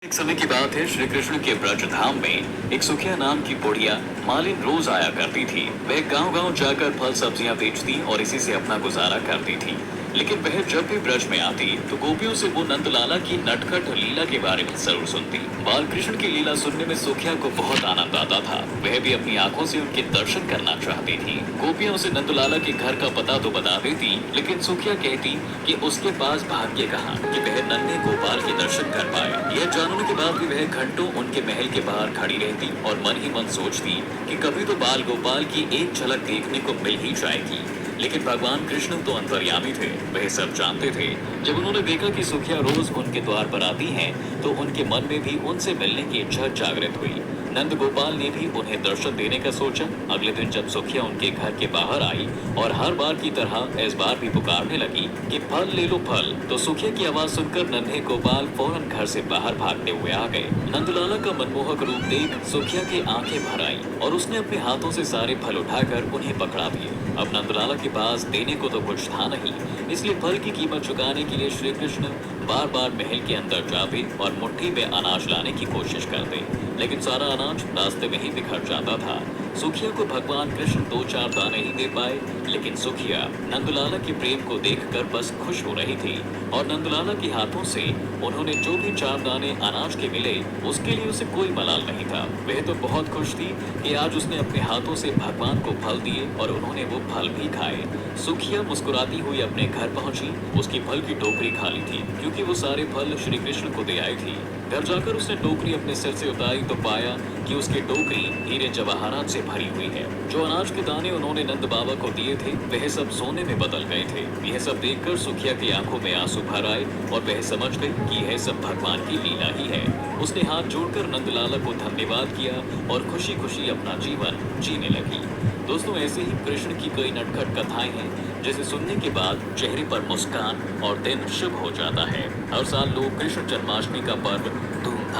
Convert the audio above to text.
एक समय की बात है, श्री कृष्ण के ब्रज धाम में एक सुखिया नाम की बुढ़िया मालिन रोज आया करती थी। वह गांव-गांव जाकर फल सब्जियां बेचती और इसी से अपना गुजारा करती थी। लेकिन वह जब भी ब्रज में आती तो गोपियों से वो नंदलाला की नटखट लीला के बारे में जरूर सुनती। बाल कृष्ण की लीला सुनने में सुखिया को बहुत आनंद आता था। वह भी अपनी आंखों से उनके दर्शन करना चाहती थी। गोपियां उसे नंदलाला के घर का पता तो बता देती, लेकिन सुखिया कहती कि उसके पास भाग्य कहाँ कि वह नन्हे गोपाल के दर्शन कर पाए। यह जानने के बाद भी वह घंटों उनके महल के बाहर खड़ी रहती और मन ही मन सोचती कि कभी तो बाल गोपाल की एक झलक देखने को मिल ही जाएगी। लेकिन भगवान कृष्ण तो अंतर्यामी थे, वह सब जानते थे। जब उन्होंने देखा कि सुखिया रोज उनके द्वार पर आती हैं, तो उनके मन में भी उनसे मिलने की इच्छा जागृत हुई। नंद गोपाल ने भी उन्हें दर्शन देने का सोचा। अगले दिन जब सुखिया उनके घर के बाहर आई और हर बार की तरह इस बार भी पुकारने लगी कि फल ले लो फल, तो सुखिया की आवाज सुनकर नन्हे गोपाल फौरन घर से बाहर भागते हुए आ गए। नंदलाला का मनमोहक रूप देख सुखिया की आंखें भर आई और उसने अपने हाथों से सारे फल उठाकर उन्हें पकड़ा दिए। अब नंदलाला के पास देने को तो कुछ था नहीं, इसलिए फल की कीमत चुकाने के लिए श्री कृष्ण बार बार महल के अंदर जाते और मुट्ठी में अनाज लाने की कोशिश करते, लेकिन सारा अनाज रास्ते में ही बिखर जाता था। सुखिया को भगवान कृष्ण 2-4 दाने ही दे पाए, लेकिन सुखिया नंदलाला के प्रेम को देखकर बस खुश हो रही थी और नंदलाला के हाथों से उन्होंने जो भी 4 दाने अनाज के मिले, उसके लिए उसे कोई मलाल नहीं था। वह तो बहुत खुश थी कि आज उसने अपने हाथों से भगवान को फल दिए और उन्होंने वो फल भी खाए। सुखिया मुस्कुराती हुई अपने घर पहुंची। उसकी फल की टोकरी खाली थी, क्योंकि वो सारे फल श्री कृष्ण को दे आई थी। घर जाकर उसने टोकरी अपने सिर से उतारी तो पाया कि उसकी टोकरी हीरे जवाहरात से भरी हुई है। जो अनाज के दाने उन्होंने नंद बाबा को दिए थे, वह सब सोने में बदल गए थे। यह सब देखकर सुखिया की आंखों में आंसू भर आए और वह समझ गई कि यह सब भगवान की लीला ही है। उसने हाथ जोड़कर नंदलाला को धन्यवाद किया और खुशी खुशी अपना जीवन जीने लगी। दोस्तों, ऐसे ही कृष्ण की कई नटखट कथाएं हैं, जिसे सुनने के बाद चेहरे पर मुस्कान और दिन शुभ हो जाता है। हर साल लोग कृष्ण जन्माष्टमी का पर्व धूमधाम